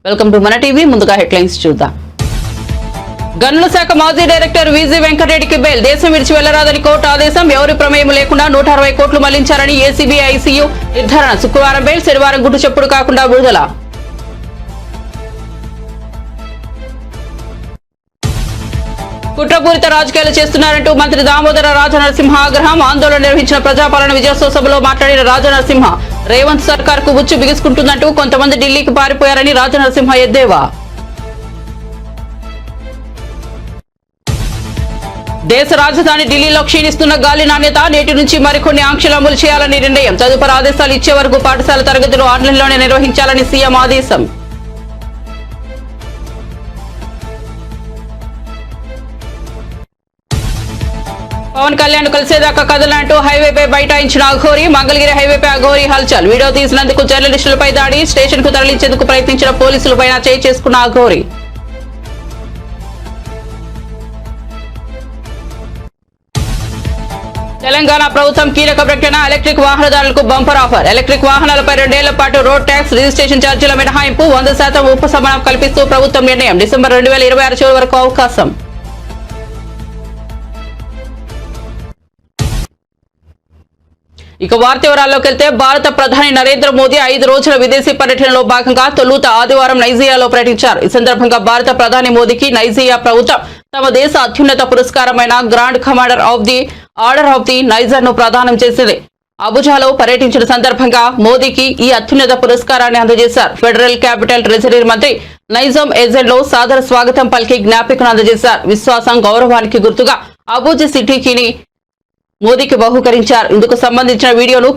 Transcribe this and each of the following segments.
Welcome to మన TV. ముందుగా headlines చూద్దాం. గనుల శాఖ మాజీ డైరెక్టర్ విజి వెంకటరెడ్డికి బెయిల్. దేశం విడిచి వెళ్లరాదని కోర్టు ఆదేశం. ఎవరి ప్రమేయం లేకుండా 160 కోట్లు మళ్లించారని ఏసీబీ ఐసీయూ నిర్ధారణ. శుక్రవారం బెయిల్, శనివారం గుట్టు చెప్పుడు కాకుండా విడుదల. కుట్రపూరిత రాజకీయాలు చేస్తున్నారంటూ మంత్రి దామోదర రాజనరసింహ ఆగ్రహం. ఆందోళన నిర్వహించిన ప్రజాపాలన విజయోత్సవ సభలో మాట్లాడిన రాజనరసింహ, రేవంత్ సర్కార్ కు ఉచ్చు బిగుసుకుంటుందంటూ కొంతమంది ఢిల్లీకి పారిపోయారని రాజనరసింహ ఎద్దేవా. దేశ రాజధాని ఢిల్లీలో క్షీణిస్తున్న గాలి నాణ్యత. నేటి నుంచి మరికొన్ని ఆంక్షలు అమలు చేయాలని నిర్ణయం. తదుపరి ఆదేశాలు ఇచ్చే వరకు పాఠశాల తరగతులు ఆన్లైన్లోనే నిర్వహించాలని సీఎం ఆదేశం. పవన్ కళ్యాణ్ కలిసేదాకా కదలంటూ హైవేపై బైఠాయించిన అఘోరి. మంగళగిరి హైవేపై అఘోరి హల్చల్. వీడియో తీసినందుకు జర్నలిస్టులపై దాడి. స్టేషన్ కు తరలించేందుకు ప్రయత్నించిన పోలీసులపై చేయి చేసుకున్న అఘోరి. తెలంగాణ ప్రభుత్వం కీలక ప్రకటన. ఎలక్ట్రిక్ వాహనదారులకు బంపర్ ఆఫర్. ఎలక్ట్రిక్ వాహనాలపై 2 ఏళ్ల పాటు రోడ్ ట్యాక్స్, రిజిస్ట్రేషన్ ఛార్జీల మినహాయింపు, 100% ఉపశమనం కల్పిస్తూ ప్రభుత్వం నిర్ణయం. డిసెంబర్ 2026 చివరి వరకు అవకాశం. ఇక వార్త వివరాల్లోకి వెళ్తే, భారత ప్రధాని నరేంద్ర మోదీ 5 రోజుల విదేశీ పర్యటనలో భాగంగా తొలుత ఆదివారం నైజీరియాలో పర్యటించారు. ఈ సందర్భంగా భారత ప్రధాని మోదీకి నైజీరియా ప్రభుత్వం తమ దేశ అత్యున్నత పురస్కారమైన grand commander of the order of the Niger ను ప్రదానం చేసింది. అబుజాలో పర్యటించిన సందర్భంగా మోదీకి ఈ అత్యున్నత పురస్కారాన్ని అందజేశారు. ఫెడరల్ క్యాపిటల్ ట్రెజరీ మంత్రి నైజాం ఏజెంట్ లో సాదర స్వాగతం పలికి జ్ఞాపికను అందజేశారు. విశ్వాసం, గౌరవానికి గుర్తుగా అబుజా సిటీకి మోదీకి బహుకరించారు. ఇందుకు సంబంధించిన వీడియోను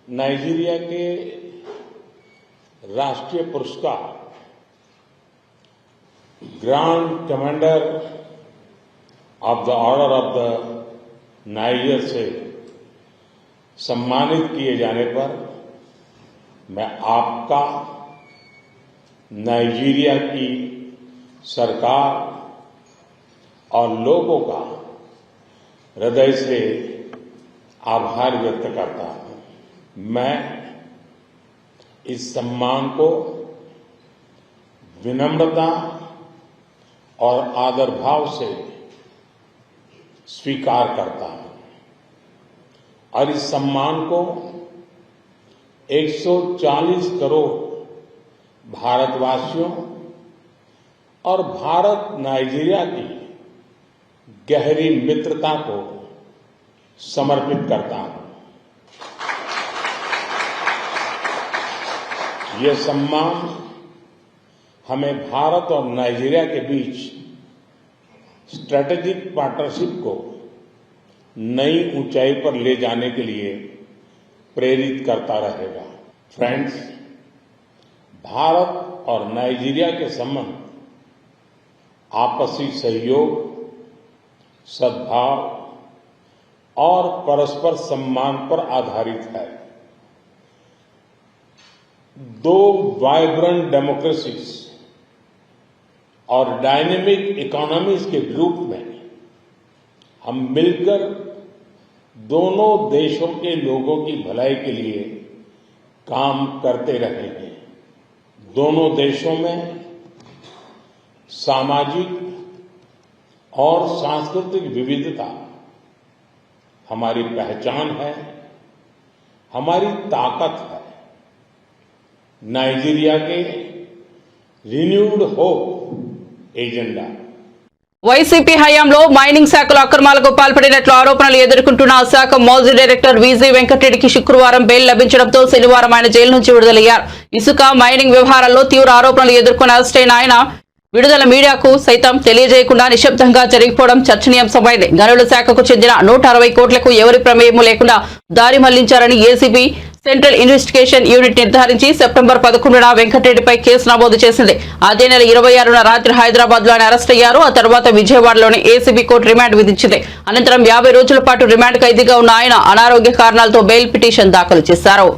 नाइजीरिया के राष्ट्रीय पुरस्कार grand commander of the order of the niger से सम्मानित किए जाने पर मैं आपका, नाइजीरिया की सरकार और लोगों का हृदय से आभार व्यक्त करता हूं। मैं इस सम्मान को विनम्रता और आदर भाव से स्वीकार करता हूं और इस सम्मान को 140 करोड़ भारतवासियों और भारत नाइजीरिया की गहरी मित्रता को समर्पित करता हूं। यह सम्मान हमें भारत और नाइजीरिया के बीच स्ट्रेटेजिक पार्टनरशिप को नई ऊंचाई पर ले जाने के लिए प्रेरित करता रहेगा। फ्रेंड्स, भारत और नाइजीरिया के संबंध आपसी सहयोग, सद्भाव और परस्पर सम्मान पर आधारित है। 2 वाइब्रेंट डेमोक्रेसीज और डायनेमिक इकोनॉमीज के रूप में हम मिलकर दोनों देशों के लोगों की भलाई के लिए काम करते रहे हैं। दोनों देशों में सामाजिक और सांस्कृतिक विविधता हमारी पहचान है, हमारी ताकत है। नाइजीरिया के रिन्यूड होप एजेंडा। వైసీపీ హయాంలో మైనింగ్ శాఖలో అక్రమాలకు పాల్పడినట్లు ఆరోపణలు ఎదుర్కొంటున్న ఆ శాఖ మాజీ డైరెక్టర్ విజి వెంకటరెడ్డికి శుక్రవారం బెయిల్ లభించడంతో శనివారం ఆయన జైలు నుంచి విడుదలయ్యారు. ఇసుక మైనింగ్ వ్యవహారాల్లో తీవ్ర ఆరోపణలు ఎదుర్కొని అరెస్ట్ అయిన ఆయన విడుదల మీడియాకు సైతం తెలియజేయకుండా నిశ్శబ్దంగా జరిగిపోవడం చర్చనీయాంశమైంది. గనుల శాఖకు చెందిన 160 కోట్లకు ఎవరి ప్రమేయం లేకుండా దారి మళ్లించారని ఏసీబీ సెంట్రల్ ఇన్వెస్టిగేషన్ యూనిట్ నిర్ధారించి సెప్టెంబర్ 11న వెంకటరెడ్డిపై కేసు నమోదు చేసింది. అదే నెల 26న రాత్రి హైదరాబాద్ లో ఆయన అరెస్ట్ అయ్యారు. ఆ తర్వాత విజయవాడలోని ఏసీబీ కోర్టు రిమాండ్ విధించింది. అనంతరం 50 రోజుల పాటు రిమాండ్ ఖైదీగా ఉన్న ఆయన అనారోగ్య కారణాలతో బెయిల్ పిటిషన్ దాఖలు చేశారు.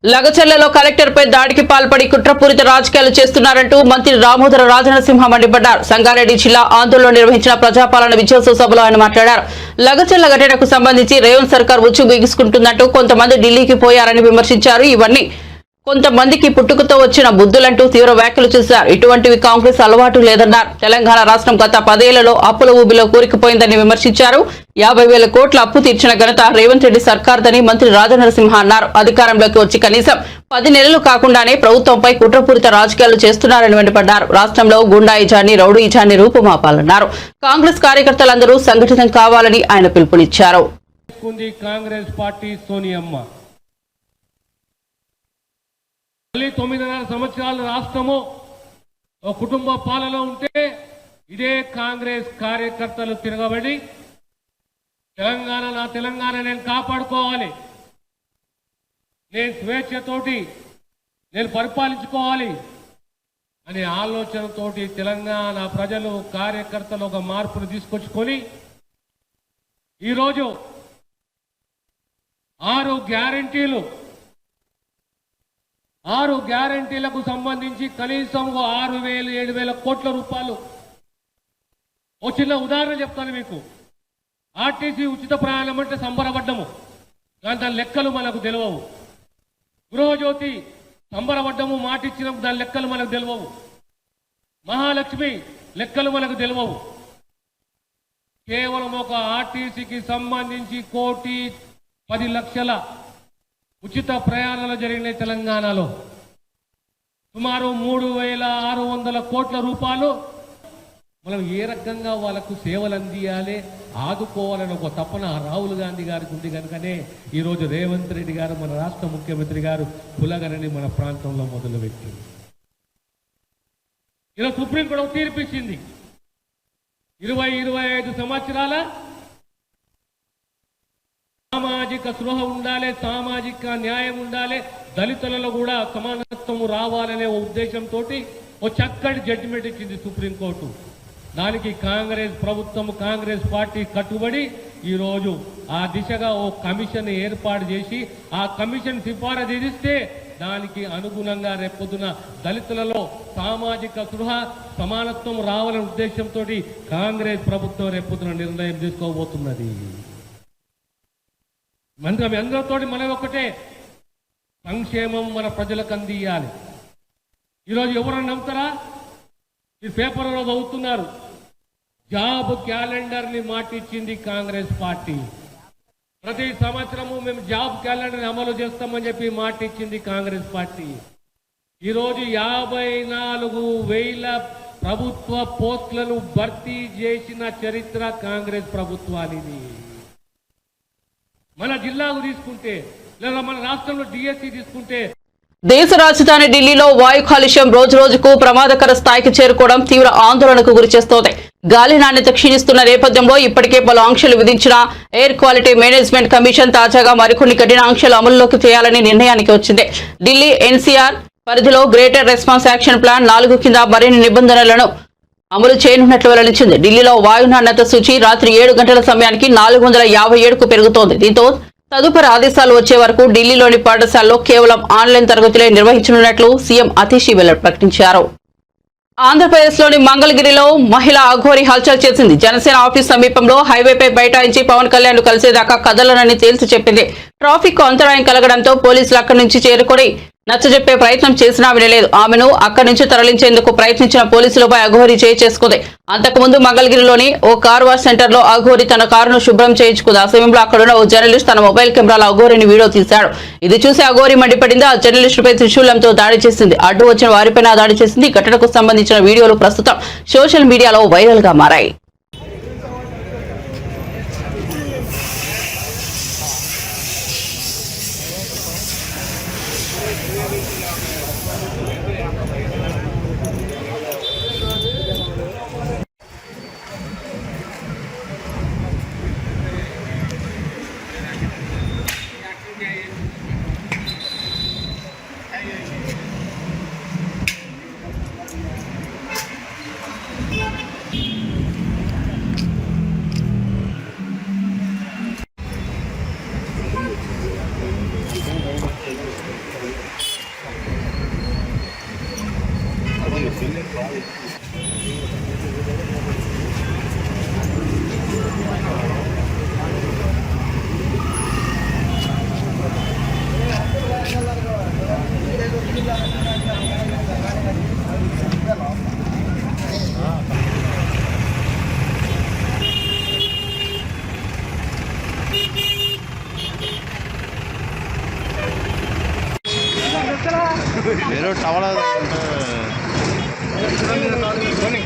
లగచర్లలో కలెక్టర్పై దాడికి పాల్పడి కుట్రపూరిత రాజకీయాలు చేస్తున్నారంటూ మంత్రి దామోదర రాజనరసింహ మండిపడ్డారు. సంగారెడ్డి జిల్లా ఆందోళన నిర్వహించిన ప్రజాపాలన విజయోత్సవ సభలో ఆయన మాట్లాడారు. లగచర్ల ఘటనకు సంబంధించి రేవంత్ సర్కార్ ఉచ్చు బిగుసుకుంటుందంటూ కొంతమంది ఢిల్లీకి పోయారని విమర్శించారు. ఇవన్నీ కొంతమందికి పుట్టుకతో వచ్చిన బుద్ధులంటూ తీవ్ర వ్యాఖ్యలు చేశారు. ఇటువంటివి కాంగ్రెస్ అలవాటు లేదన్నారు. తెలంగాణ రాష్ట్రం గత 10 ఏళ్లలో అప్పుల ఊబిలో కూరుకుపోయిందని విమర్శించారు. 50,000 కోట్ల అప్పు తీర్చిన ఘనత రేవంత్ రెడ్డి సర్కార్దని మంత్రి రాజనరసింహ అన్నారు. అధికారంలోకి వచ్చి కనీసం 10 నెలలు కాకుండానే ప్రభుత్వంపై కుట్రపూరిత రాజకీయాలు చేస్తున్నారని మండిపడ్డారు. రాష్ట్రంలో గుండాయిజాన్ని రౌడీయిజాన్ని రూపుమాపాలన్నారు. కాంగ్రెస్ కార్యకర్తలందరూ సంఘటితం కావాలని ఆయన పిలుపునిచ్చారు. కాంగ్రెస్ పార్టీ సోనియమ్మ 9.5 సంవత్సరాల రాష్ట్రము కుటుంబ పాలన ఉంటే ఇదే కాంగ్రెస్ కార్యకర్తలు తిరగబడి నా తెలంగాణ నేను కాపాడుకోవాలి, నేను స్వేచ్ఛతోటి నేను పరిపాలించుకోవాలి అనే ఆలోచనతోటి తెలంగాణ ప్రజలు కార్యకర్తలు ఒక మార్పును తీసుకొచ్చుకొని ఈరోజు 6 గ్యారంటీలకు సంబంధించి కనీసం 6,000-7,000 కోట్ల రూపాయలు. ఓ చిన్న ఉదాహరణ చెప్తాను మీకు. ఆర్టీసీ ఉచిత ప్రయాణం అంటే సంబరపడ్డము, కానీ దాని లెక్కలు మనకు తెలియవు. గృహజ్యోతి సంబరపడ్డము, మాట ఇచ్చినప్పుడు దాని లెక్కలు మనకు తెలియవు. మహాలక్ష్మి లెక్కలు మనకు తెలియవు. కేవలం ఒక ఆర్టీసీకి సంబంధించి 1,10,00,000 ఉచిత ప్రయాణాలు జరిగినాయి తెలంగాణలో. సుమారు 3,600 కోట్ల రూపాయలు మనం ఏ రకంగా వాళ్ళకు సేవలు అందియాలి, ఆదుకోవాలని ఒక తపన రాహుల్ గాంధీ గారికి ఉంది. కనుకనే ఈరోజు రేవంత్ రెడ్డి గారు మన రాష్ట్ర ముఖ్యమంత్రి గారు కులగణని మన ప్రాంతంలో మొదలుపెట్టింది. ఈరోజు సుప్రీంకోర్టు తీర్పిచ్చింది. 20-25 సంవత్సరాల సామాజిక స్పృహ ఉండాలి, సామాజిక న్యాయం ఉండాలి, దళితులలో కూడా సమానత్వం రావాలనే ఉద్దేశంతో ఓ చక్కటి జడ్జిమెంట్ ఇచ్చింది సుప్రీంకోర్టు. దానికి కాంగ్రెస్ ప్రభుత్వం, కాంగ్రెస్ పార్టీ కట్టుబడి ఈరోజు ఆ దిశగా ఓ కమిషన్ ఏర్పాటు చేసి ఆ కమిషన్ సిఫారసు ఇస్తే దానికి అనుగుణంగా రేపొద్దున దళితులలో సామాజిక స్పృహ సమానత్వం రావాలనే ఉద్దేశంతో కాంగ్రెస్ ప్రభుత్వం రేపొద్దున నిర్ణయం తీసుకోబోతున్నది. అందరితో మనం ఒకటే, సంక్షేమం మన ప్రజలకు అందియాలి. ఈరోజు ఎవరన్నా నమ్ముతారా? ఈ పేపర్లో చదువుతున్నారు, జాబ్ క్యాలెండర్ ని మాటిచ్చింది కాంగ్రెస్ పార్టీ. ప్రతి సంవత్సరము మేము జాబ్ క్యాలెండర్ అమలు చేస్తామని చెప్పి మాటిచ్చింది కాంగ్రెస్ పార్టీ. ఈరోజు 54,000 ప్రభుత్వ పోస్టులను భర్తీ చేసిన చరిత్ర కాంగ్రెస్ ప్రభుత్వానిది. మన జిల్లాకు తీసుకుంటే లేదా మన రాష్ట్రంలో డిఎస్సి తీసుకుంటే, దేశ రాజధాని ఢిల్లీలో వాయు కాలుష్యం రోజు రోజుకు ప్రమాదకర స్థాయికి చేరుకోవడం తీవ్ర ఆందోళనకు గురిచేస్తోంది. గాలి నాణ్యత క్షీణిస్తున్న నేపథ్యంలో ఇప్పటికే పలు ఆంక్షలు విధించిన ఎయిర్ క్వాలిటీ మేనేజ్మెంట్ కమిషన్ తాజాగా మరికొన్ని కఠిన ఆంక్షలు అమల్లోకి చేయాలని నిర్ణయానికి వచ్చింది. ఢిల్లీ ఎన్సీఆర్ పరిధిలో గ్రేటర్ రెస్పాన్స్ యాక్షన్ ప్లాన్ 4 కింద మరిన్ని నిబంధనలను అమలు చేయనున్నట్లు వెల్లడించింది. ఢిల్లీలో వాయు నాణ్యత సూచి రాత్రి 7 గంటల సమయానికి 457కు పెరుగుతోంది. దీంతో తదుపరి ఆదేశాలు వచ్చే వరకు ఢిల్లీలోని పాఠశాలలో కేవలం ఆన్లైన్ తరగతులే నిర్వహించనున్నట్లు సీఎం అతిషి ప్రకటించారు. ఆంధ్రప్రదేశ్లోని మంగళగిరిలో మహిళ అఘోరి హల్చల్ చేసింది. జనసేన ఆఫీస్ సమీపంలో హైవేపై బైఠాయించి పవన్ కళ్యాణ్ కలిసేదాకా కదలనని తేల్చి చెప్పింది. ట్రాఫిక్ అంతరాయం కలగడంతో పోలీసులు అక్కడి నుంచి చేరుకొని నచ్చజెప్పే ప్రయత్నం చేసినా వినలేదు. ఆమెను అక్కడి నుంచి తరలించేందుకు ప్రయత్నించిన పోలీసులపై అఘోరి చేయి చేసుకుంది. అంతకుముందు మంగళగిరిలోని ఓ కార్ వాష్ సెంటర్ లో అఘోరి తన కారును శుభ్రం చేయించుకుంది. ఆ సమయంలో అక్కడున్న ఓ జర్నలిస్ట్ తన మొబైల్ కెమెరాలో అఘోరిని వీడియో తీశాడు. ఇది చూసి అఘోరి మండిపడింది. ఆ జర్నలిస్టుపై త్రిశూలంతో దాడి చేసింది. అడ్డు వచ్చిన వారిపైన దాడి చేసింది. ఈ ఘటనకు సంబంధించిన వీడియోలు ప్రస్తుతం సోషల్ మీడియాలో వైరల్ గా మారాయి. వేరే టవల్ డ్రెస్ వేసుకొని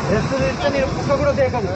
డ్రెస్ తీస్తే నేను కుక్క కూడా దేకను.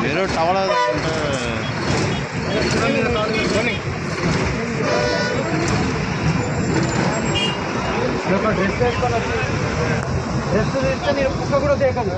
వేరే టవల్ డ్రెస్ వేసుకొని డ్రెస్ తీస్తే నేను కుక్క కూడా దేకను.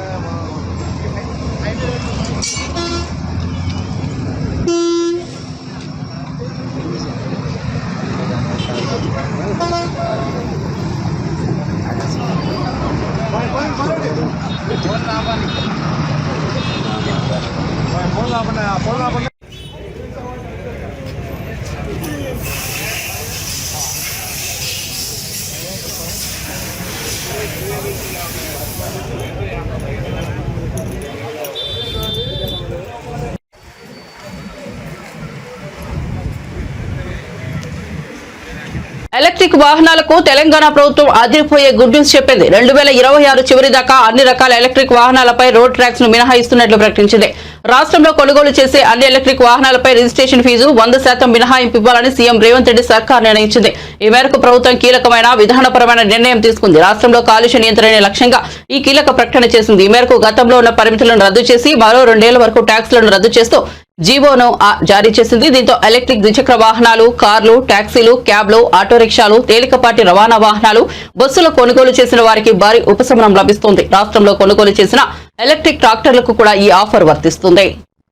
ఎలక్ట్రిక్ వాహనాలకు తెలంగాణ ప్రభుత్వం అదిరిపోయే గుడ్ న్యూస్ చెప్పింది. 2026 చివరి దాకా అన్ని రకాల ఎలక్ట్రిక్ వాహనాలపై రోడ్ ట్యాక్స్ ను మినహాయిస్తున్నట్లు ప్రకటించింది. రాష్ట్రంలో కొనుగోలు చేసే అన్ని ఎలక్ట్రిక్ వాహనాలపై రిజిస్ట్రేషన్ ఫీజు 100% మినహాయింపు ఇవ్వాలని సీఎం రేవంత్ రెడ్డి సర్కార్ నిర్ణయించింది. ఈ మేరకు ప్రభుత్వం కీలకమైన విధానపరమైన నిర్ణయం తీసుకుంది. రాష్ట్రంలో కాలుష్య నియంత్రణ లక్ష్యంగా ఈ కీలక ప్రకటన చేసింది. ఈ మేరకు గతంలో ఉన్న పరిమితులను రద్దు చేసి మరో 2 ఏళ్ల వరకు ట్యాక్స్లను రద్దు చేస్తూ జీవోను జారీ చేసింది. దీంతో ఎలక్ట్రిక్ ద్విచక్ర వాహనాలు, కార్లు, టాక్సీలు, క్యాబ్లు, ఆటో రిక్షాలు, తేలికపాటి రవాణా వాహనాలు, బస్సులు కొనుగోలు చేసిన వారికి భారీ ఉపశమనం లభిస్తుంది. రాష్ట్రంలో కొనుగోలు చేసిన ఎలక్ట్రిక్ ట్రాక్టర్లకు కూడా ఈ ఆఫర్ వర్తిస్తుంది.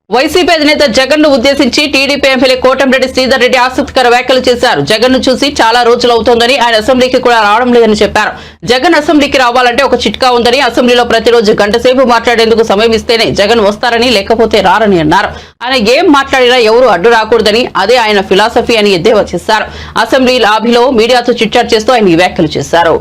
వైసీపీ అధినేత జగన్ ను ఉద్దేశించి టీడీపీ ఎమ్మెల్యే కోటంరెడ్డి శ్రీధర్ రెడ్డి ఆసక్తికర వ్యాఖ్యలు చేశారు. జగన్ ను చూసి చాలా రోజులు అవుతోందని, ఆయన అసెంబ్లీకి కూడా రావడం లేదని చెప్పారు. జగన్ అసెంబ్లీకి రావాలంటే ఒక చిట్కా ఉందని, అసెంబ్లీలో ప్రతిరోజు గంట సేపు మాట్లాడేందుకు సమయం ఇస్తేనే జగన్ వస్తారని, లేకపోతే రారని అన్నారు. ఆయన ఏం మాట్లాడినా ఎవరు అడ్డు రాకూడదని, అదే ఆయన ఫిలాసఫీ అని ఎద్దేవా చేశారు. అసెంబ్లీ లాబీలో మీడియాతో చిట్చాట్ చేస్తూ ఆయన ఈ వ్యాఖ్యలు చేశారు.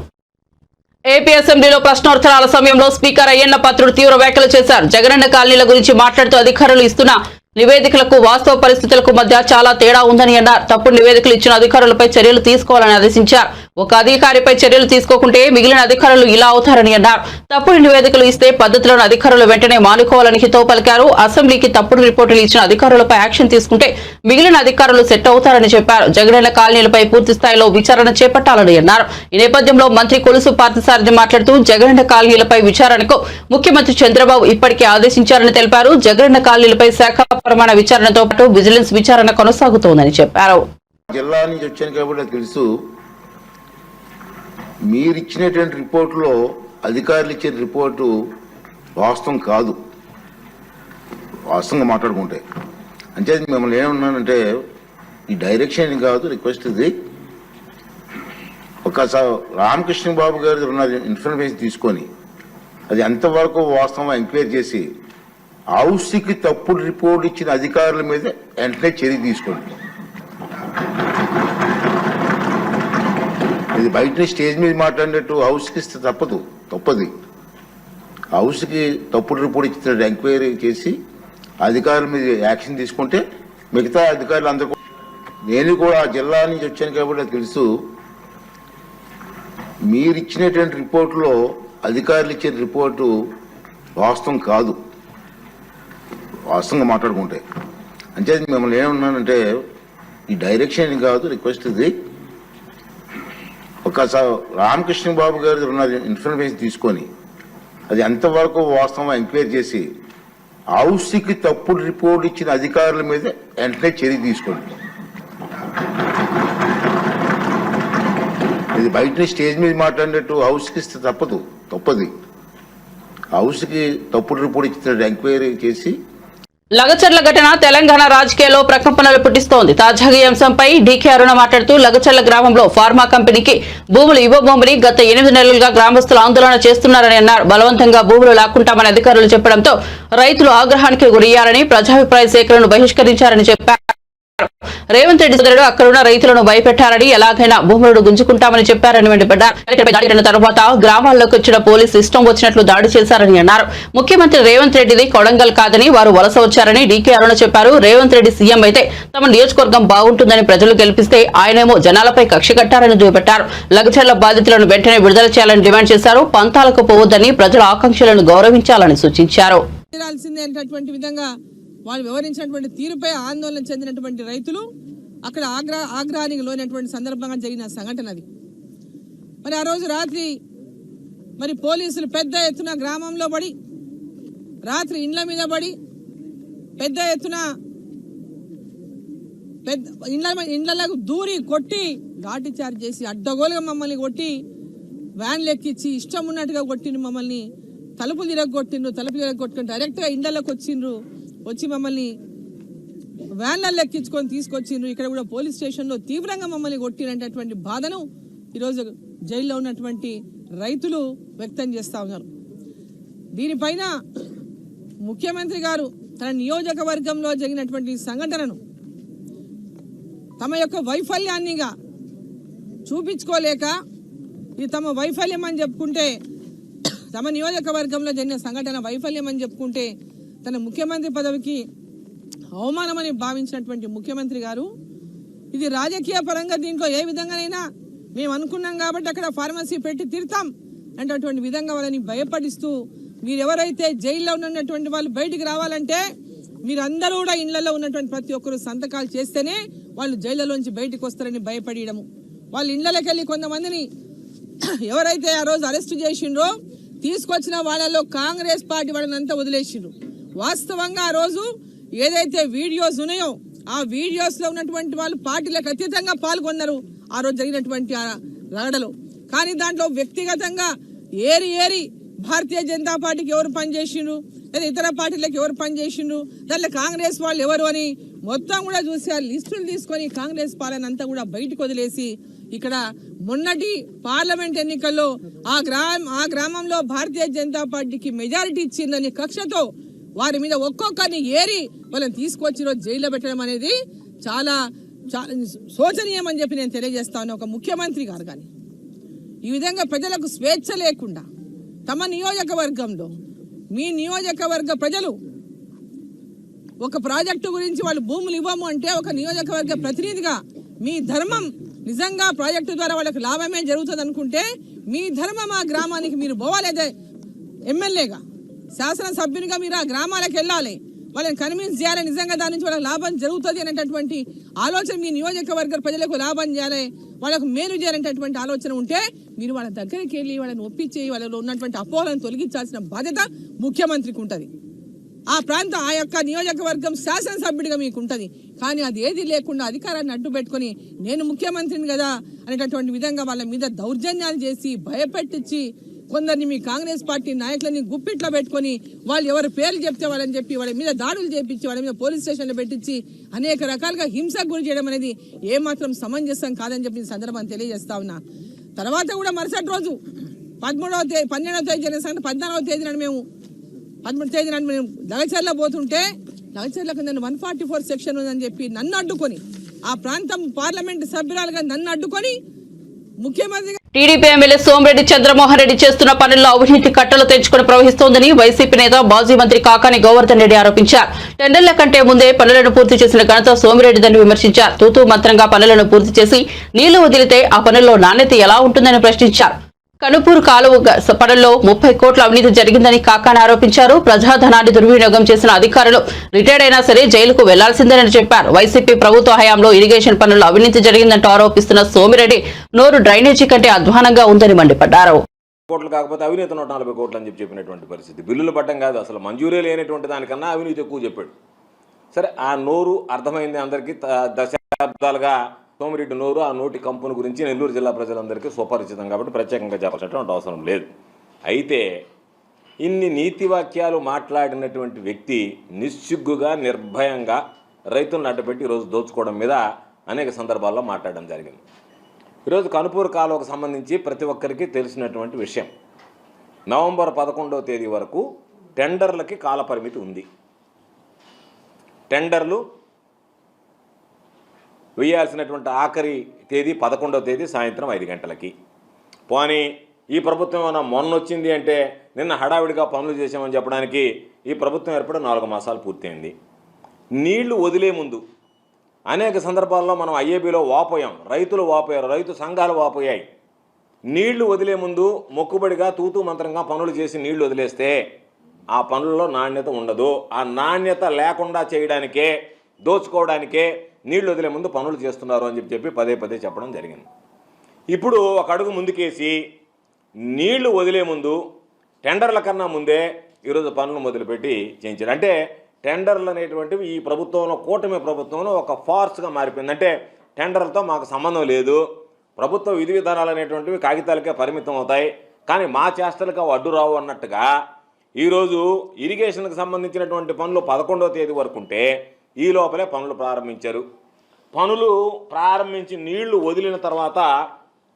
ఏపీ అసెంబ్లీలో ప్రశ్నోత్తరాల సమయంలో స్పీకర్ అయ్యన్న పాత్రుడు తీవ్ర వ్యాఖ్యలు చేశారు. జగనన్న కాలనీల గురించి మాట్లాడుతూ అధికారులు ఇస్తున్న నివేదికలకు వాస్తవ పరిస్థితులకు మధ్య చాలా తేడా ఉందని అన్నారు. తప్పుడు నివేదికలు ఇచ్చిన అధికారులపై చర్యలు తీసుకోవాలని ఆదేశించారు. ఒక అధికారిపై చర్యలు తీసుకోకుంటే మిగిలిన అధికారులు ఇలా అవుతారని అన్నారు. తప్పుడు నివేదికలు ఇస్తే పద్ధతులను అధికారులు వెంటనే మానుకోవాలని హితవు పలికారు. అసెంబ్లీకి తప్పుడు రిపోర్టులు ఇచ్చిన అధికారులపై యాక్షన్ తీసుకుంటే మిగిలిన అధికారులు సెట్ అవుతారని చెప్పారు. జగనన్న కాలనీలపై పూర్తి స్థాయిలో విచారణ చేపట్టాలని అన్నారు. ఈ నేపథ్యంలో మంత్రి కొలుసు పార్థసారథి మాట్లాడుతూ జగనన్న కాలనీలపై విచారణకు ముఖ్యమంత్రి చంద్రబాబు ఇప్పటికే ఆదేశించారని తెలిపారు. జగనన్న కాలనీలపై శాఖాపరమైన విచారణతో పాటు విజిలెన్స్ విచారణ కొనసాగుతోందని చెప్పారు. జిల్లా నుంచి వచ్చాను కాబట్టి నాకు తెలుసు. మీరిచ్చినటువంటి రిపోర్టులో అధికారులు ఇచ్చిన రిపోర్టు వాస్తవం కాదు, వాస్తవంగా మాట్లాడుకుంటే. అంటే మిమ్మల్ని ఏమన్నానంటే ఈ డైరెక్షన్ కాదు, రిక్వెస్ట్ ఇది. ఒకసారి రామకృష్ణ బాబు గారి ఉన్న ఇన్ఫర్మేషన్ తీసుకొని అది ఎంతవరకు వాస్తవం ఎంక్వైరీ చేసి హౌస్కి తప్పుడు రిపోర్ట్ ఇచ్చిన అధికారుల మీద వెంటనే చర్య తీసుకోండి. ఇది బయట స్టేజ్ మీద మాట్లాడినట్టు హౌస్కి ఇస్తే తప్పది. హౌస్కి తప్పుడు రిపోర్ట్ ఇచ్చిన ఎంక్వైరీ చేసి అధికారుల మీద యాక్షన్ తీసుకుంటే మిగతా అధికారులు అందరూ నేను కూడా ఆ జిల్లా నుంచి వచ్చాను కాబట్టి నాకు తెలుసు. మీరు ఇచ్చినటువంటి రిపోర్టులో అధికారులు ఇచ్చిన రిపోర్టు వాస్తవం కాదు, వాస్తవంగా మాట్లాడుకుంటే. అంటే మిమ్మల్ని ఏమన్నానంటే ఈ డైరెక్షన్ కాదు, రిక్వెస్ట్ ఇది. ఒకసారి రామకృష్ణ బాబు గారి ఉన్న ఇన్ఫర్మేషన్ తీసుకొని అది ఎంతవరకు వాస్తవం ఎంక్వైరీ చేసి హౌస్కి తప్పుడు రిపోర్ట్ ఇచ్చిన అధికారుల మీద వెంటనే చర్య తీసుకోండి. ఇది బయట స్టేజ్ మీద మాట్లాడినట్టు హౌస్కి ఇస్తే తప్పది. హౌస్కి తప్పుడు రిపోర్ట్ ఇచ్చిన ఎంక్వైరీ చేసి. లగచర్ల ఘటన తెలంగాణ రాజకీయాల్లో ప్రకంపనలు పుట్టిస్తోంది. తాజాగా ఈ అంశంపై డీకే అరుణ మాట్లాడుతూ లగచర్ల గ్రామంలో ఫార్మా కంపెనీకి భూములు ఇవ్వబోమని గత 8 నెలలుగా గ్రామస్తులు ఆందోళన చేస్తున్నారని అన్నారు. బలవంతంగా భూములు లాక్కుంటామని అధికారులు చెప్పడంతో రైతులు ఆగ్రహానికి గురయ్యారని, ప్రజాభిప్రాయ సేకరణను బహిష్కరించారని చెప్పారు. రేవంత్ రెడ్డి సోదరుడు అక్కడున్న రైతులను భయపెట్టారని, ఎలాగైనా భూములను గుంజుకుంటామని చెప్పారని మండిపడ్డారు. తర్వాత గ్రామాల్లోకి వచ్చిన పోలీసు ఇష్టం వచ్చినట్లు దాడి చేశారని అన్నారు. ముఖ్యమంత్రి రేవంత్ రెడ్డిది కొడంగల్ కాదని వారు వలస వచ్చారని డీకే అరుణ చెప్పారు. రేవంత్ రెడ్డి సీఎం అయితే తమ నియోజకవర్గం బాగుంటుందని ప్రజలు గెలిపిస్తే ఆయనేమో జనాలపై కక్ష కట్టారని దుయ్యబట్టారు. లగచర్ల బాధితులను వెంటనే విడుదల చేయాలని డిమాండ్ చేశారు. పంతాలకు పోవద్దని, ప్రజల ఆకాంక్షలను గౌరవించాలని సూచించారు. వాళ్ళు వివరించినటువంటి తీరుపై ఆందోళన చెందినటువంటి రైతులు అక్కడ ఆగ్రహానికి లోనటువంటి సందర్భంగా జరిగిన సంఘటన అది. మరి ఆ రోజు రాత్రి మరి పోలీసులు పెద్ద ఎత్తున గ్రామంలో పడి, రాత్రి ఇండ్ల మీద పడి, పెద్ద ఎత్తున ఇండ్లకు దూరి కొట్టి, లాఠీ చార్జ్ చేసి అడ్డగోలుగా మమ్మల్ని కొట్టి, వ్యాన్లు ఎక్కించి ఇష్టం ఉన్నట్టుగా కొట్టిండ్రు మమ్మల్ని. తలుపులు తిరగొట్టుకుని డైరెక్ట్గా ఇండ్లలోకి వచ్చి మమ్మల్ని వ్యాన్లలో ఎక్కించుకొని తీసుకొచ్చిండ్రు. ఇక్కడ కూడా పోలీస్ స్టేషన్లో తీవ్రంగా మమ్మల్ని కొట్టినటువంటి బాధను ఈరోజు జైల్లో ఉన్నటువంటి రైతులు వ్యక్తం చేస్తూ ఉన్నారు. దీనిపైన ముఖ్యమంత్రి గారు తన నియోజకవర్గంలో జరిగినటువంటి సంఘటనను తమ యొక్క వైఫల్యాన్నిగా చూపించుకోలేక, ఇది తమ వైఫల్యం అని చెప్పుకుంటే, తమ నియోజకవర్గంలో జరిగిన సంఘటన వైఫల్యం అని చెప్పుకుంటే తన ముఖ్యమంత్రి పదవికి అవమానమని భావించినటువంటి ముఖ్యమంత్రి గారు ఇది రాజకీయ పరంగా దీంట్లో ఏ విధంగానైనా మేము అనుకున్నాం కాబట్టి అక్కడ ఫార్మసీ పెట్టి తీరుతాం అనేటటువంటి విధంగా వాళ్ళని భయపడిస్తూ, మీరెవరైతే జైల్లో ఉన్నటువంటి వాళ్ళు బయటికి రావాలంటే మీరందరూ కూడా ఇళ్లలో ఉన్నటువంటి ప్రతి ఒక్కరు సంతకాలు చేస్తేనే వాళ్ళు జైళ్ళలోంచి బయటకు వస్తారని భయపడము. వాళ్ళు ఇళ్లలోకి వెళ్ళి కొంతమందిని ఎవరైతే ఆ రోజు అరెస్ట్ చేసిండ్రో తీసుకొచ్చిన వాళ్ళలో కాంగ్రెస్ పార్టీ వాళ్ళని అంతా వదిలేసిండ్రు. వాస్తవంగా ఆ రోజు ఏదైతే వీడియోస్ ఉన్నాయో ఆ వీడియోస్ లో ఉన్నటువంటి వాళ్ళు పార్టీలకు అతీతంగా పాల్గొన్నారు ఆ రోజు జరిగినటువంటి రగడలో. కానీ దాంట్లో వ్యక్తిగతంగా ఏరి భారతీయ జనతా పార్టీకి ఎవరు పనిచేసిండ్రు లేదా ఇతర పార్టీలకు ఎవరు పనిచేసిండ్రు, దాంట్లో కాంగ్రెస్ వాళ్ళు ఎవరు అని మొత్తం కూడా చూసి ఆ లిస్టులు తీసుకొని కాంగ్రెస్ పాలన అంతా కూడా బయటకు వదిలేసి ఇక్కడ మొన్నటి పార్లమెంట్ ఎన్నికల్లో ఆ గ్రామంలో భారతీయ జనతా పార్టీకి మెజారిటీ ఇచ్చిందని కక్షతో వారి మీద ఒక్కొక్కరిని ఏరి వాళ్ళని తీసుకొచ్చి రోజు జైల్లో పెట్టడం అనేది చాలా శోచనీయం అని చెప్పి నేను తెలియజేస్తాను. ఒక ముఖ్యమంత్రి గారు కానీ ఈ విధంగా ప్రజలకు స్వేచ్ఛ లేకుండా తమ నియోజకవర్గంలో మీ నియోజకవర్గ ప్రజలు ఒక ప్రాజెక్టు గురించి వాళ్ళు భూములు ఇవ్వము అంటే ఒక నియోజకవర్గ ప్రతినిధిగా మీ ధర్మం నిజంగా ప్రాజెక్టు ద్వారా వాళ్ళకి లాభమే జరుగుతుంది అనుకుంటే మీ ధర్మం ఆ గ్రామానికి మీరు పోవాలేదే, ఎమ్మెల్యేగా శాసనసభ్యునిగా మీరు ఆ గ్రామాలకు వెళ్ళాలి, వాళ్ళని కన్విన్స్ చేయాలి, నిజంగా దాని నుంచి వాళ్ళకి లాభం జరుగుతుంది అనేటటువంటి ఆలోచన మీ నియోజకవర్గ ప్రజలకు లాభం చేయాలి, వాళ్ళకు మేలు చేయాలనేటటువంటి ఆలోచన ఉంటే మీరు వాళ్ళ దగ్గరికి వెళ్ళి వాళ్ళని ఒప్పించి వాళ్ళలో ఉన్నటువంటి అపోహలను తొలగించాల్సిన బాధ్యత ముఖ్యమంత్రికి ఉంటుంది. ఆ యొక్క నియోజకవర్గం శాసనసభ్యుడిగా మీకు ఉంటుంది. కానీ అది ఏది లేకుండా అధికారాన్ని అడ్డు పెట్టుకొని నేను ముఖ్యమంత్రిని కదా అనేటటువంటి విధంగా వాళ్ళ మీద దౌర్జన్యాలు చేసి భయపెట్టించి కొందరిని మీ కాంగ్రెస్ పార్టీ నాయకులని గుప్పిట్లో పెట్టుకొని వాళ్ళు ఎవరు పేర్లు చెప్తే వాళ్ళని చెప్పి వాళ్ళ మీద దాడులు చేపించి వాళ్ళ మీద పోలీస్ స్టేషన్లో పెట్టించి అనేక రకాలుగా హింసకు గురి చేయడం అనేది ఏమాత్రం సమంజసం కాదని చెప్పి సందర్భాన్ని తెలియజేస్తా ఉన్నా. తర్వాత కూడా మరుసటి రోజు 12వ తేదీ జరిగిన సంగతి 14వ తేదీ నాడు మేము 13వ తేదీ నాడు మేము లగచర్ల పోతుంటే లగచర్లకు నన్ను 144 సెక్షన్ ఉందని చెప్పి నన్ను అడ్డుకొని ఆ ప్రాంతం పార్లమెంట్ సభ్యురాలుగా నన్ను అడ్డుకొని ముఖ్యమంత్రి టీడీపీ ఎమ్మెల్యే సోమిరెడ్డి చంద్రమోహన్ రెడ్డి చేస్తున్న పనుల్లో అవినీతి కట్టలు తెంచుకుని ప్రవహిస్తోందని వైసీపీ నేత మాజీ మంత్రి కాకాని గోవర్ధన్ రెడ్డి ఆరోపించారు. టెండర్ల కంటే ముందే పనులను పూర్తి చేసిన ఘనత సోమిరెడ్డిదని విమర్శించారు. తూతూ మంత్రంగా పనులను పూర్తి చేసి నీళ్లు వదిలితే ఆ పనుల్లో నాణ్యత ఎలా ఉంటుందని ప్రశ్నించారు. కనుపూరు కాలువ పనుల్లో 30 కోట్ల అవినీతి జరిగిందని కాకాని ఆరోపించారు. ప్రజాధనాన్ని దుర్వినియోగం చేసిన అధికారులు రిటైర్డ్ అయినా సరే జైలుకు వెళ్లాల్సిందేనని చెప్పారు. వైసీపీ ప్రభుత్వ హయాంలో ఇరిగేషన్ పనుల్లో అవినీతి జరిగిందంటూ ఆరోపిస్తున్న సోమిరెడ్డి నోరు డ్రైనేజీ కంటే అధ్వానంగా ఉందని మండిపడ్డారు. కోట్లు కాకపోతే అవినీతి 140 కోట్లు అని చెప్పినటువంటి పరిస్థితి. బిల్లులు పట్టం కాదు, అసలు మంజూరే లేనటువంటి దానికన్నా అవినీతి ఎక్కువ చెప్పాడు. సరే, ఆ నోరు అర్థమైంది అందరికీ. దశాబ్దాలుగా సోమిరెడ్డి నోరు, ఆ నోటి కంపును గురించి నెల్లూరు జిల్లా ప్రజలందరికీ సుపరిచితం కాబట్టి ప్రత్యేకంగా చెప్పాల్సినటువంటి అవసరం లేదు. అయితే ఇన్ని నీతి వాక్యాలు మాట్లాడినటువంటి వ్యక్తి నిస్సిగ్గుగా నిర్భయంగా రైతులను అడ్డుపెట్టి ఈరోజు దోచుకోవడం మీద అనేక సందర్భాల్లో మాట్లాడడం జరిగింది. ఈరోజు కనుపూరు కాలువకు సంబంధించి ప్రతి ఒక్కరికి తెలిసినటువంటి విషయం. నవంబర్ 11వ తేదీ వరకు టెండర్లకి కాల పరిమితి ఉంది. టెండర్లు వేయాల్సినటువంటి ఆఖరి తేదీ 11వ తేదీ సాయంత్రం 5 గంటలకి. పోనీ ఈ ప్రభుత్వం ఏమైనా మొన్న వచ్చింది అంటే నిన్న హడావిడిగా పనులు చేసామని చెప్పడానికి ఈ ప్రభుత్వం ఏర్పడి 4 మాసాలు పూర్తయింది. నీళ్లు వదిలే ముందు అనేక సందర్భాల్లో మనం ఐఏబీలో వాపోయాం, రైతులు వాపోయారు, రైతు సంఘాలు వాపోయాయి. నీళ్లు వదిలే ముందు మొక్కుబడిగా తూతూ మంత్రంగా పనులు చేసి నీళ్లు వదిలేస్తే ఆ పనుల్లో నాణ్యత ఉండదు. ఆ నాణ్యత లేకుండా చేయడానికే, దోచుకోవడానికే నీళ్లు వదిలే ముందు పనులు చేస్తున్నారు అని చెప్పి పదే పదే చెప్పడం జరిగింది. ఇప్పుడు ఒక అడుగు ముందుకేసి నీళ్లు వదిలే ముందు టెండర్ల కన్నా ముందే ఈరోజు పనులు మొదలుపెట్టి చేయించారు. అంటే టెండర్లు అనేటువంటివి ఈ ప్రభుత్వంలో, కూటమి ప్రభుత్వంలో ఒక ఫార్స్గా మారిపోయింది. అంటే టెండర్లతో మాకు సంబంధం లేదు, ప్రభుత్వ విధి విధానాలు అనేటువంటివి కాగితాలకే పరిమితం అవుతాయి, కానీ మా చేష్టలకు అవి అడ్డు రావు అన్నట్టుగా ఈరోజు ఇరిగేషన్కి సంబంధించినటువంటి పనులు 11వ తేదీ వరకు ఉంటే ఈ లోపలే పనులు ప్రారంభించారు. పనులు ప్రారంభించి నీళ్లు వదిలిన తర్వాత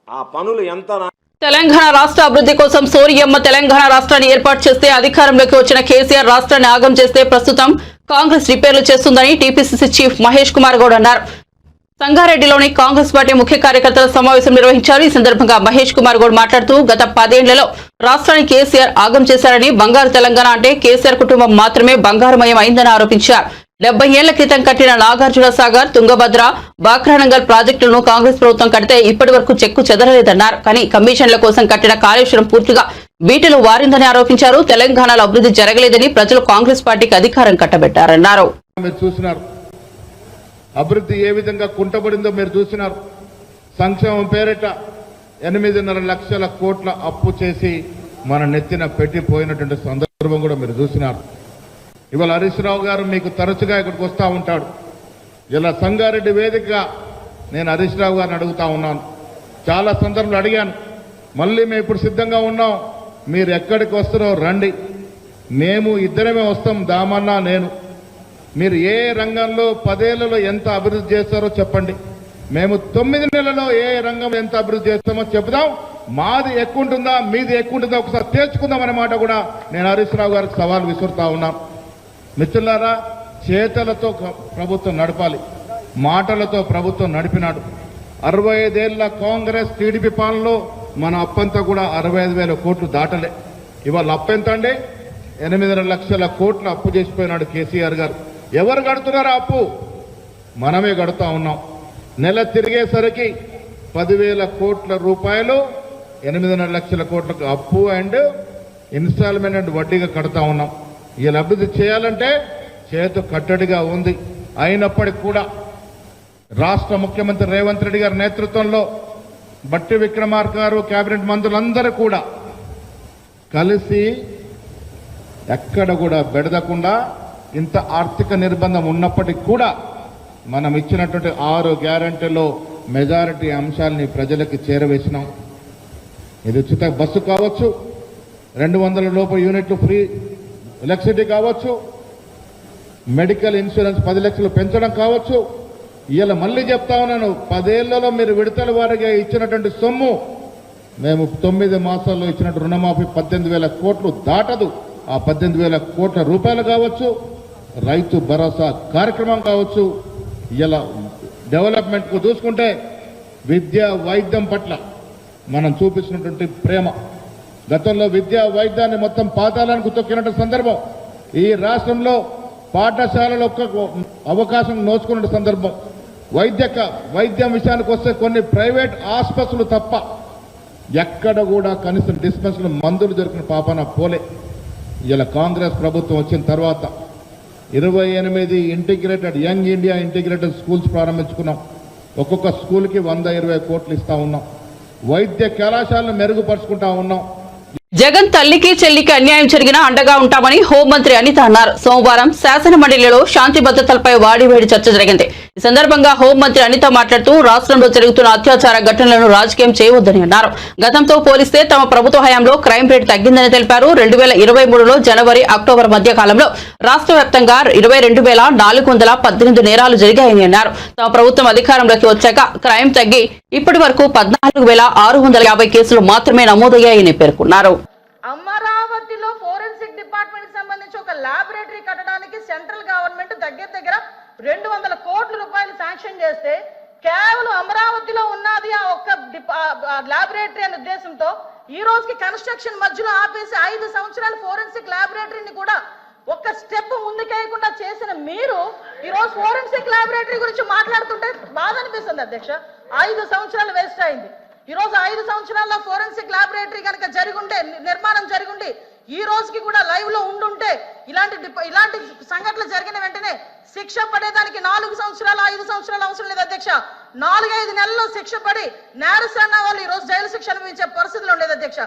ఆ పనులు ఎంత తెలంగాణ రాష్ట్ర అభివృద్ధి కోసం సోరియమ్మ తెలంగాణ రాష్ట్రాన్ని ఏర్పాటు చేస్తే అధికారంలోకి వచ్చిన కేసీఆర్ రాష్ట్రాన్ని ఆగం చేస్తే ప్రస్తుతం కాంగ్రెస్ రిపేర్లు చేస్తుందని టీపీసీసీ చీఫ్ మహేష్ కుమార్ గౌడ్ అన్నారు. సంగారెడ్డిలోని కాంగ్రెస్ పార్టీ ముఖ్య కార్యకర్తల సమావేశం నిర్వహించారు. ఈ సందర్భంగా మహేష్ కుమార్ గౌడ్ మాట్లాడుతూ గత 10 ఏళ్లలో రాష్ట్రాన్ని కేసీఆర్ ఆగం చేశారని, బంగారు తెలంగాణ అంటే కేసీఆర్ కుటుంబం మాత్రమే బంగారుమయం అయిందని ఆరోపించారు. 70 ఏళ్ల క్రితం కట్టిన నాగార్జున సాగర్, తుంగభద్ర, బాక్రానంగల్ ప్రాజెక్టులను కాంగ్రెస్ ప్రభుత్వం కడితే ఇప్పటి వరకు చెక్కు చెదరలేదన్నారు. కానీ కమిషన్ల కోసం కట్టిన కాళేశ్వరం పూర్తిగా బీటలు వారిందని ఆరోపించారు. తెలంగాణలో అభివృద్ధి జరగలేదని, ప్రజలు కాంగ్రెస్ పార్టీకి అధికారం కట్టబెట్టారన్నారు. అభివృద్ధి ఏ విధంగా కుంటబడిందో మీరు చూసినారు. సంక్షేమం పేరిట 8.5 లక్షల కోట్ల అప్పు చేసి మన నెత్తిన పెట్టిపోయినటువంటి సందర్భం కూడా మీరు చూసినారు. ఇవాళ హరీష్ రావు గారు మీకు తరచుగా ఇక్కడికి వస్తూ ఉంటాడు. ఇలా సంగారెడ్డి వేదికగా నేను హరీష్ రావు గారిని అడుగుతా ఉన్నాను, చాలా సందర్భాలు అడిగాను. మళ్ళీ మేము ఇప్పుడు సిద్ధంగా ఉన్నాం, మీరు ఎక్కడికి వస్తారో రండి, మేము ఇద్దరమే వస్తాం, దామన్నా నేను. మీరు ఏ రంగంలో 10 ఏళ్లలో ఎంత అభివృద్ధి చేస్తారో చెప్పండి, మేము 9 నెలల్లో ఏ రంగం ఎంత అభివృద్ధి చేస్తామో చెప్దాం. మాది ఎక్కువ ఉంటుందా మీది ఎక్కువ ఉంటుందా ఒకసారి తేల్చుకుందాం అనే మాట కూడా నేను హరీష్ రావు గారికి సవాల్ విసురుతా ఉన్నాను. మిత్రులారా, చేతలతో ప్రభుత్వం నడపాలి, మాటలతో ప్రభుత్వం నడిపినాడు. 65 ఏళ్ల కాంగ్రెస్ టీడీపీ పాలనలో మన అప్పంతా కూడా 65,000 కోట్లు దాటలే. ఇవాళ అప్పెంత అండి? 8.5 లక్షల కోట్ల అప్పు చేసిపోయినాడు కేసీఆర్ గారు. ఎవరు కడుతున్నారా అప్పు? మనమే కడుతూ ఉన్నాం. నెల తిరిగేసరికి 10,000 కోట్ల రూపాయలు 8.5 లక్షల కోట్లకు అప్పు అండ్ ఇన్స్టాల్మెంట్ అండ్ వడ్డీగా కడతా ఉన్నాం. వీళ్ళు అభివృద్ధి చేయాలంటే చేతు కట్టడిగా ఉంది. అయినప్పటికీ కూడా రాష్ట్ర ముఖ్యమంత్రి రేవంత్ రెడ్డి గారి నేతృత్వంలో బట్టి విక్రమార్క గారు, కేబినెట్ మంత్రులందరూ కూడా కలిసి ఎక్కడ కూడా బెడదకుండా, ఇంత ఆర్థిక నిర్బంధం ఉన్నప్పటికీ కూడా మనం ఇచ్చినటువంటి 6 గ్యారంటీలో మెజారిటీ అంశాలని ప్రజలకు చేరవేసినాం. ఇది ఉచిత బస్సు కావచ్చు, 200 లోపు యూనిట్లు ఫ్రీ ఎలక్ట్రిసిటీ కావచ్చు, మెడికల్ ఇన్సూరెన్స్ 10 లక్షలు పెంచడం కావచ్చు. ఇలా మళ్ళీ చెప్తా ఉన్నాను, 10 ఏళ్లలో మీరు విడతల వారిగా ఇచ్చినటువంటి సొమ్ము మేము 9 మాసాల్లో ఇచ్చినట్టు రుణమాఫీ 18,000 కోట్లు దాటదు. ఆ 18,000 కోట్ల రూపాయలు కావచ్చు, రైతు భరోసా కార్యక్రమం కావచ్చు. ఇలా డెవలప్మెంట్కు చూసుకుంటే విద్య, వైద్యం పట్ల మనం చూపించినటువంటి ప్రేమ. గతంలో విద్యా వైద్యాన్ని మొత్తం పాతాళానికి తొక్కినటువంటి సందర్భం, ఈ రాష్ట్రంలో పాఠశాలలో ఒక్క అవకాశం నోచుకున్న సందర్భం. వైద్యం విషయానికి వస్తే కొన్ని ప్రైవేట్ ఆసుపత్రులు తప్ప ఎక్కడ కూడా కనీసం డిస్పెన్సరీలో మందులు దొరికిన పాపన పోలే. ఇలా కాంగ్రెస్ ప్రభుత్వం వచ్చిన తర్వాత 28 integrated young India integrated schools ప్రారంభించుకున్నాం. ఒక్కొక్క స్కూల్కి 120 కోట్లు ఇస్తా ఉన్నాం. వైద్య కళాశాలను మెరుగుపరుచుకుంటా ఉన్నాం. జగన్ తల్లికి చెల్లికి అన్యాయం జరిగినా అండగా ఉంటామని హోంమంత్రి అనిత అన్నారు. సోమవారం శాసన మండలిలో శాంతి భద్రతలపై వాడివేడి చర్చ జరిగింది. ఈ సందర్భంగా హోంమంత్రి అనిత మాట్లాడుతూ రాష్ట్రంలో జరుగుతున్న అత్యాచార ఘటనలను రాజకీయం చేయవద్దని అన్నారు. గతంతో పోలిస్తే తమ ప్రభుత్వ హయాంలో క్రైమ్ రేట్ తగ్గిందని తెలిపారు. 2023లో జనవరి అక్టోబర్ మధ్య కాలంలో రాష్ట్ర వ్యాప్తంగా 22,418 నేరాలు జరిగాయని అన్నారు. తమ ప్రభుత్వం అధికారంలోకి వచ్చాక క్రైమ్ తగ్గి ఇప్పటి వరకు 14,650 కేసులు మాత్రమే నమోదయ్యాయని పేర్కొన్నారు. అమరావతిలో ఫోరెన్సిక్ డిపార్ట్మెంట్ సంబంధించి ఒక ల్యాబొరేటరీ కట్టడానికి సెంట్రల్ గవర్నమెంట్ దగ్గర 200 కోట్ల రూపాయలు శాంక్షన్ చేస్తే కేవలం అమరావతిలో ఉన్నది ఆ ఒక్క ల్యాబొరేటరీ అనే ఉద్దేశంతో ఈ రోజుకి కన్స్ట్రక్షన్ మధ్యలో ఆపేసి 5 సంవత్సరాల ఫోరెన్సిక్ ల్యాబొరేటరీని కూడా ఒక్క స్టెప్ ముందుకేయకుండా చేసిన మీరు ఈ రోజు ఫోరెన్సిక్ ల్యాబొరేటరీ గురించి మాట్లాడుతుంటే బాధ అనిపిస్తుంది అధ్యక్ష. 5 సంవత్సరాలు వేస్ట్ అయింది. ఈ రోజు 5 సంవత్సరాల్లో ఫోరెన్సిక్ ల్యాబొరేటరీ కనుక జరిగుంటే, నిర్మాణం జరిగుండి ఈ రోజుకి కూడా లైవ్ లో ఉండుంటే ఇలాంటి సంఘటనలు జరిగిన వెంటనే శిక్ష పడేదానికి 4 సంవత్సరాలు 5 సంవత్సరాలు అవసరం లేదు అధ్యక్ష. 4-5 నెలల్లో శిక్ష పడి నేరస్తున్న వాళ్ళు ఈ రోజు జైలు శిక్ష అనుభవించే పరిస్థితులు ఉండేది అధ్యక్ష.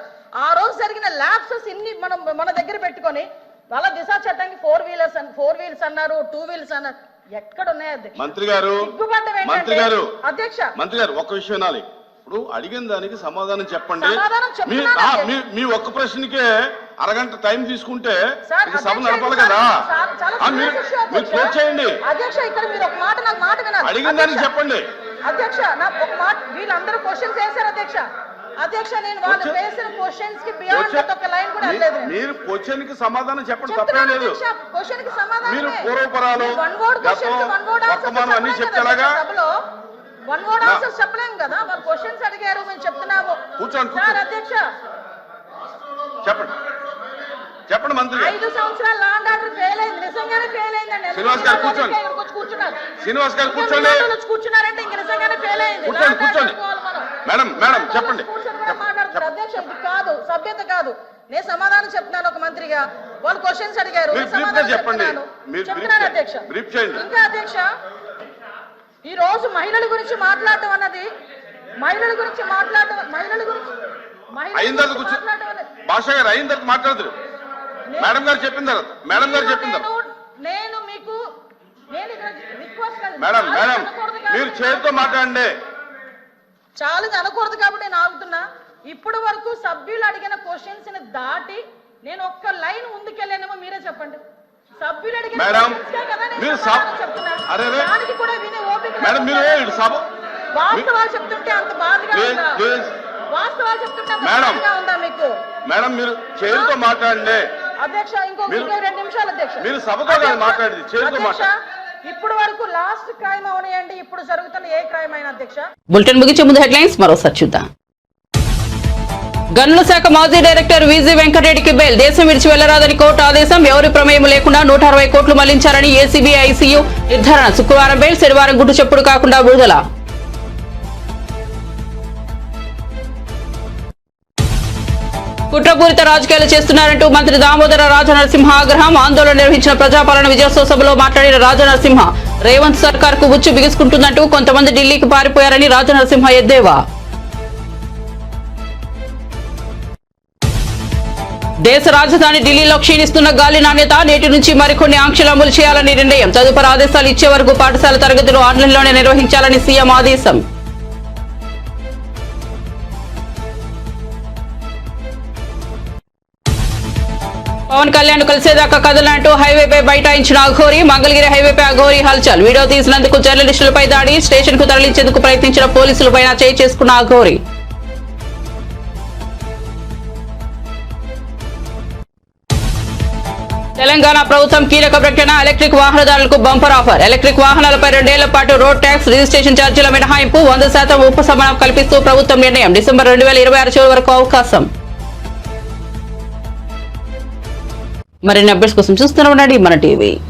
ఆ రోజు జరిగిన ల్యాబ్సెస్ ఇన్ని మన దగ్గర పెట్టుకొని వాళ్ళ దిశ చట్టానికి 4 వీల్స్ అన్నారు, 2 వీల్స్ అన్నారు. ఎక్కడ ఉన్నాయి అధ్యక్ష? మంత్రి గారు అధ్యక్ష ఒక్క విషయం వినాలి. ఇప్పుడు అడిగిన దానికి సమాధానం చెప్పండి. మీ ఒక్క ప్రశ్నకే అరగంట టైం తీసుకుంటే సభ నడపాలి కదా. మీరు క్లోజ్ చేయండి. అధ్యక్ష ఇక్కడ మీరు ఒక మాట నాకు మాట వినాలి. అడిగిన దానికి చెప్పండి అధ్యక్ష. నాకు ఒక మాట, వీళ్ళందరూ క్వశ్చన్స్ వేశారు అధ్యక్ష. నేను వాళ్ళు వేసిన క్వశ్చన్స్ కి బియాండ్ ఒక లైన్ కూడా లేదు. మీరు క్వశ్చన్ కి సమాధానం చెప్పండి, తప్పే లేదు. క్వశ్చన్ కి సమాధానం మీరు పూర్వపరాలు వర్తమానం అన్ని చెప్తారా? వన్ వర్డ్ ఆన్సర్స్ చెప్పలేము కదా. వాళ్ళు క్వశ్చన్స్ అడిగారు, మేము చెప్తున్నాము. కూర్చోండి అధ్యక్ష చెప్పండి మంత్రి. 5 సంవత్సరాలు లా అండ్ ఆర్డర్ ఫెయిల్ అయింది, నిజంగానే ఫెయిల్ అయిందండి. శ్రీనివాస్ గారు కూర్చోండి. శ్రీనివాస్ గారు కూర్చోండి. కూర్చున్నారంటే ఇంక నిజంగానే ఫెయిల్ అయింది. కూర్చోండి. మేడం చెప్పండి. మాట్లాడుతున్నారు అధ్యక్ష. ఇది కాదు, సభ్యత కాదు. నేను సమాధానం చెప్తున్నాను ఒక మంత్రిగా. వాళ్ళు క్వశ్చన్స్ అడిగారు, చెప్పండి. చెప్తున్నాను అధ్యక్ష. ఇంకా అధ్యక్ష, ఈ రోజు మహిళల గురించి మాట్లాడటం అన్నది భాష గారు అయిన తర్వాత మాట్లాడదు. మేడం గారు చెప్పిన తర్వాత నేను మీకు రిక్వెస్ట్ మేడం మీరు చేతితో మాట్లాడండి. చాలా అనకూడదు కాబట్టి నేను ఆగుతున్నా. ఇప్పటి వరకు సభ్యులు అడిగిన క్వశ్చన్స్ ని దాటి నేను ఒక్క లైన్ ముందుకెళ్ళానేమో మీరే చెప్పండి. సభ్యులు అడిగిన దానికి కూడా వినే ఓపిక వాస్తవాలు చెప్తుంటే అంత బాధగా ఉందా? వాస్తవాలు చెప్తుంటే అంత బాధగా ఉందా మీకు? మేడం మీరు చేతితో మాట్లాడండి అధ్యక్ష. ఇంకో 2 నిమిషాలు అధ్యక్ష. మీరు సభతో మాట్లాడేది చేతితో మాట్లాడండి. ఇప్పటి వరకు లాస్ట్ క్రైమ్ అవనియండి, ఇప్పుడు జరుగుతున్న ఏ క్రైమ్ అయినా అధ్యక్ష. బులెటిన్ ముగించే ముందు హెడ్లైన్స్ మరోసారి చూద్దాం. గనుల శాఖ మాజీ డైరెక్టర్ వీజీ వెంకటరెడ్డికి బెయిల్. దేశం విడిచి వెళ్లరాదని కోర్టు ఆదేశం. ఎవరి ప్రమేయం లేకుండా 160 కోట్లు మళ్లించారని ఏసీబీ ఐసీయూ నిర్ధారణ. శుక్రవారం బెయిల్, శనివారం గుట్టు చప్పుడు కాకుండా విడుదల. కుట్రపూరిత రాజకీయాలు చేస్తున్నారంటూ మంత్రి దామోదర రాజనరసింహ ఆగ్రహం. ఆందోళన నిర్వహించిన ప్రజాపాలన విజయోత్సవ సభలో మాట్లాడిన రాజనరసింహ, రేవంత్ సర్కార్ కు ఉచ్చు బిగుసుకుంటుందంటూ కొంతమంది ఢిల్లీకి పారిపోయారని రాజనరసింహ ఎద్దేవా. దేశ రాజధాని ఢిల్లీలో క్షీణిస్తున్న గాలి నాణ్యత. నేటి నుంచి మరికొన్ని ఆంక్షలు అమలు చేయాలని నిర్ణయం. తదుపరి ఆదేశాలు ఇచ్చే వరకు పాఠశాల తరగతులు ఆన్లైన్లోనే నిర్వహించాలని సీఎం ఆదేశం. పవన్ కళ్యాణ్ కలిసేదాకా కదలంటూ హైవేపై బైఠాయించిన అఘోరి. మంగళగిరి హైవేపై అఘోరి హల్చల్. వీడియో తీసినందుకు జర్నలిస్టులపై దాడి. స్టేషన్ కు తరలించేందుకు ప్రయత్నించిన పోలీసులపై చేయి చేసుకున్న అఘోరి. తెలంగాణ ప్రభుత్వం కీలక ప్రకటన ఎలక్ట్రిక్ వాహనదారులకు బంపర్ ఆఫర్. ఎలక్ట్రిక్ వాహనాలపై 2 ఏళ్ల పాటు రోడ్ ట్యాక్స్, రిజిస్ట్రేషన్ ఛార్జీల మినహాయింపు, 100% ఉపశమనం కల్పిస్తూ ప్రభుత్వం నిర్ణయం. డిసెంబర్ 2026 చివరి వరకు అవకాశం. మరిన్ని అప్డేట్స్ కోసం చూస్తూనే ఉండండి మన టీవీ.